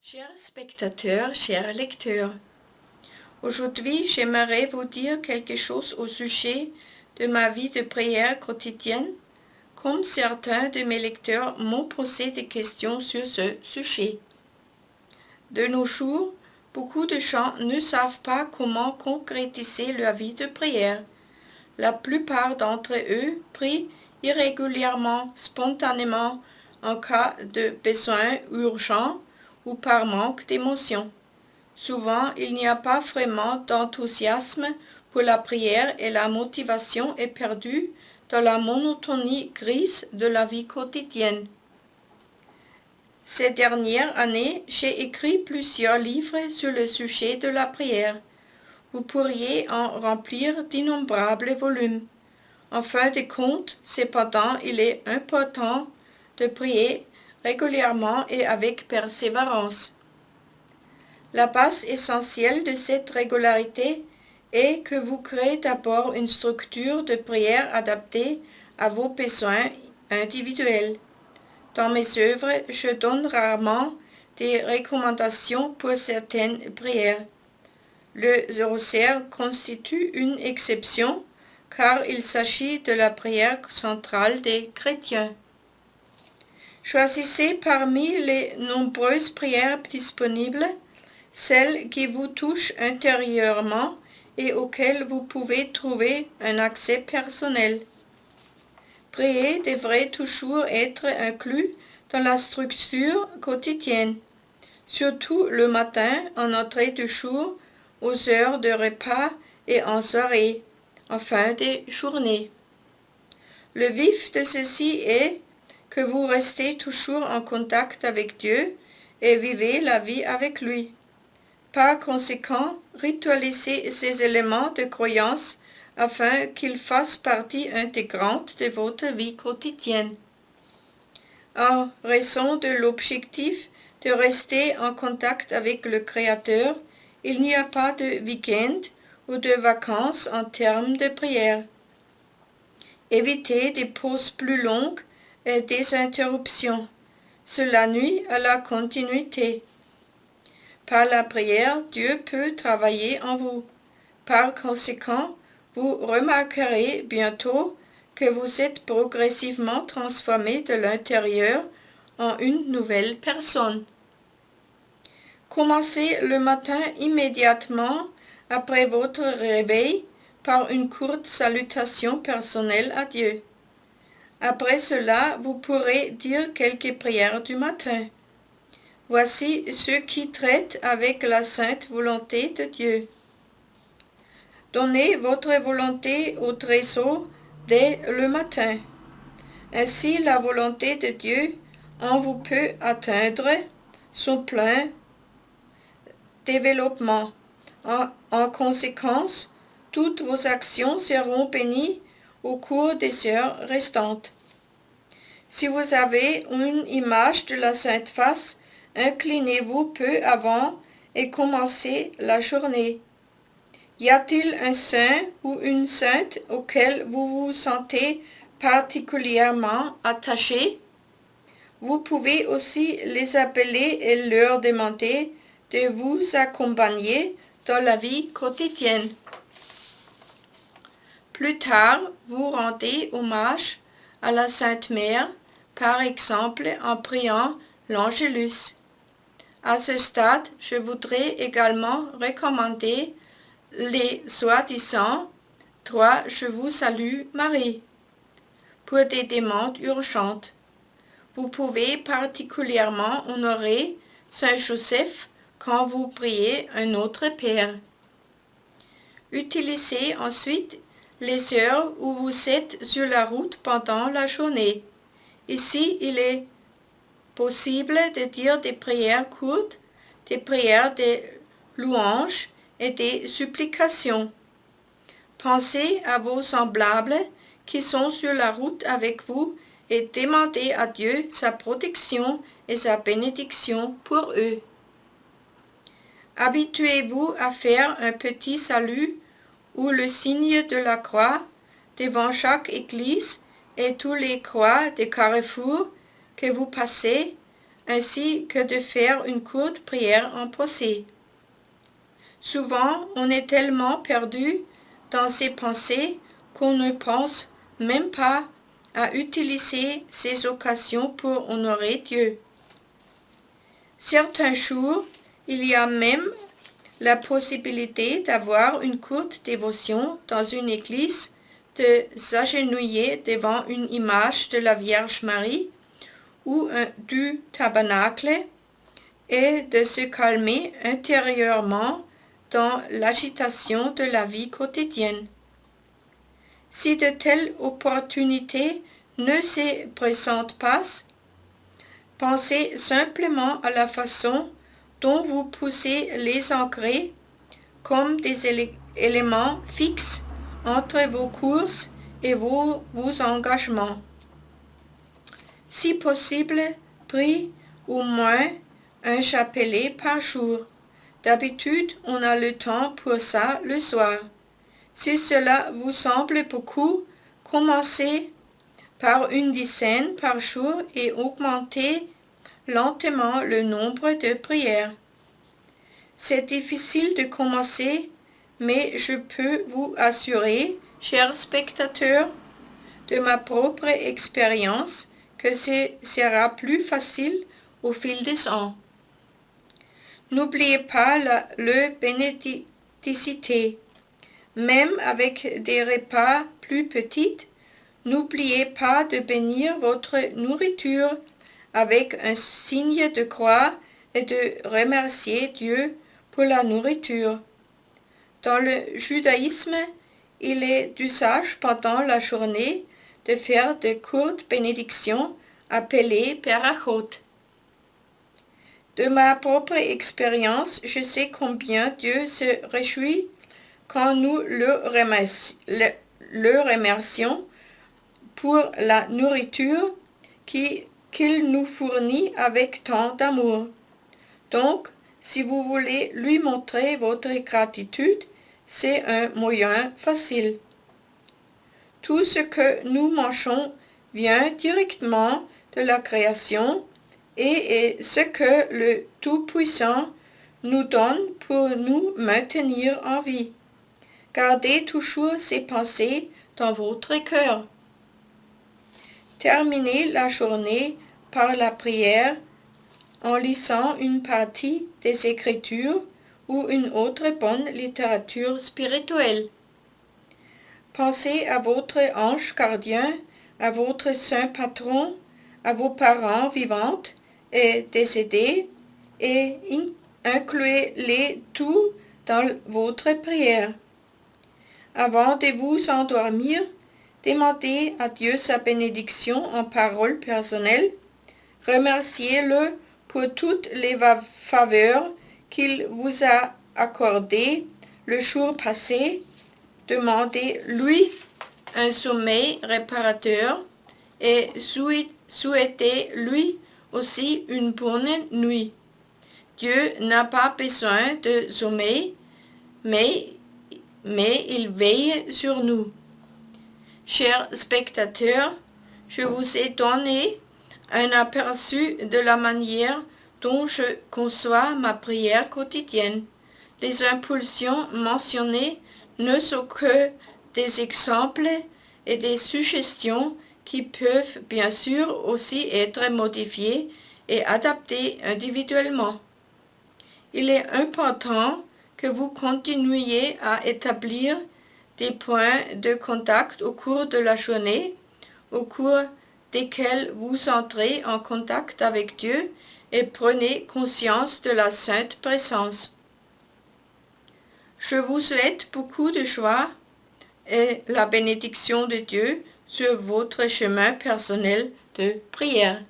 Chers spectateurs, chers lecteurs, aujourd'hui j'aimerais vous dire quelque chose au sujet de ma vie de prière quotidienne, comme certains de mes lecteurs m'ont posé des questions sur ce sujet. De nos jours, beaucoup de gens ne savent pas comment concrétiser leur vie de prière. La plupart d'entre eux prient irrégulièrement, spontanément, en cas de besoin urgent ou par manque d'émotion. Souvent, il n'y a pas vraiment d'enthousiasme pour la prière et la motivation est perdue dans la monotonie grise de la vie quotidienne. Ces dernières années, j'ai écrit plusieurs livres sur le sujet de la prière. Vous pourriez en remplir d'innombrables volumes. En fin de compte, cependant, il est important de prier régulièrement et avec persévérance. La base essentielle de cette régularité est que vous créez d'abord une structure de prière adaptée à vos besoins individuels. Dans mes œuvres, je donne rarement des recommandations pour certaines prières. Le rosaire constitue une exception car il s'agit de la prière centrale des chrétiens. Choisissez parmi les nombreuses prières disponibles celles qui vous touchent intérieurement et auxquelles vous pouvez trouver un accès personnel. Prier devrait toujours être inclus dans la structure quotidienne, surtout le matin, en entrée de jour, aux heures de repas et en soirée, en fin de journée. Le vif de ceci est que vous restez toujours en contact avec Dieu et vivez la vie avec lui. Par conséquent, ritualisez ces éléments de croyance afin qu'ils fassent partie intégrante de votre vie quotidienne. En raison de l'objectif de rester en contact avec le Créateur, il n'y a pas de week-end ou de vacances en termes de prière. Évitez des pauses plus longues et des interruptions. Cela nuit à la continuité. Par la prière, Dieu peut travailler en vous. Par conséquent, vous remarquerez bientôt que vous êtes progressivement transformé de l'intérieur en une nouvelle personne. Commencez le matin immédiatement après votre réveil par une courte salutation personnelle à Dieu. Après cela, vous pourrez dire quelques prières du matin. Voici ceux qui traitent avec la sainte volonté de Dieu. Donnez votre volonté au trésor dès le matin. Ainsi, la volonté de Dieu en vous peut atteindre son plein développement. En conséquence, toutes vos actions seront bénies au cours des heures restantes. Si vous avez une image de la Sainte Face, inclinez-vous peu avant et commencez la journée. Y a-t-il un saint ou une sainte auquel vous vous sentez particulièrement attaché? Vous pouvez aussi les appeler et leur demander de vous accompagner dans la vie quotidienne. Plus tard, vous rendez hommage à la Sainte Mère, par exemple en priant l'Angélus. À ce stade, je voudrais également recommander les soi-disant « Toi, je vous salue Marie » pour des demandes urgentes. Vous pouvez particulièrement honorer Saint Joseph quand vous priez un autre Père. Utilisez ensuite les heures où vous êtes sur la route pendant la journée. Ici, il est possible de dire des prières courtes, des prières de louanges et des supplications. Pensez à vos semblables qui sont sur la route avec vous et demandez à Dieu sa protection et sa bénédiction pour eux. Habituez-vous à faire un petit salut ou le signe de la croix devant chaque église et tous les croix des carrefours que vous passez ainsi que de faire une courte prière en pensée. Souvent, on est tellement perdu dans ses pensées qu'on ne pense même pas à utiliser ces occasions pour honorer Dieu. Certains jours, il y a même la possibilité d'avoir une courte dévotion dans une église, de s'agenouiller devant une image de la Vierge Marie ou du tabernacle et de se calmer intérieurement dans l'agitation de la vie quotidienne. Si de telles opportunités ne se présentent pas, pensez simplement à la façon dont vous poussez les ancrer comme des éléments fixes entre vos courses et vos engagements. Si possible, priez au moins un chapelet par jour. D'habitude, on a le temps pour ça le soir. Si cela vous semble beaucoup, commencez par une dizaine par jour et augmentez lentement le nombre de prières. C'est difficile de commencer, mais je peux vous assurer, chers spectateurs, de ma propre expérience, que ce sera plus facile au fil des ans. N'oubliez pas le bénédicité. Même avec des repas plus petits, n'oubliez pas de bénir votre nourriture avec un signe de croix et de remercier Dieu pour la nourriture. Dans le judaïsme, il est d'usage pendant la journée de faire de courtes bénédictions appelées berachot. De ma propre expérience, je sais combien Dieu se réjouit quand nous le remercions pour la nourriture qu'il nous fournit avec tant d'amour. Donc, si vous voulez lui montrer votre gratitude, c'est un moyen facile. Tout ce que nous mangeons vient directement de la création et est ce que le Tout-Puissant nous donne pour nous maintenir en vie. Gardez toujours ces pensées dans votre cœur. Terminez la journée par la prière en lisant une partie des Écritures ou une autre bonne littérature spirituelle. Pensez à votre ange gardien, à votre saint patron, à vos parents vivants et décédés et incluez-les tous dans votre prière. Avant de vous endormir, demandez à Dieu sa bénédiction en parole personnelle. Remerciez-le pour toutes les faveurs qu'il vous a accordées le jour passé. Demandez-lui un sommeil réparateur et souhaitez-lui aussi une bonne nuit. Dieu n'a pas besoin de sommeil, mais il veille sur nous. Chers spectateurs, je vous ai donné un aperçu de la manière dont je conçois ma prière quotidienne. Les impulsions mentionnées ne sont que des exemples et des suggestions qui peuvent bien sûr aussi être modifiées et adaptées individuellement. Il est important que vous continuiez à établir des points de contact au cours de la journée, au cours desquels vous entrez en contact avec Dieu et prenez conscience de la sainte présence. Je vous souhaite beaucoup de joie et la bénédiction de Dieu sur votre chemin personnel de prière.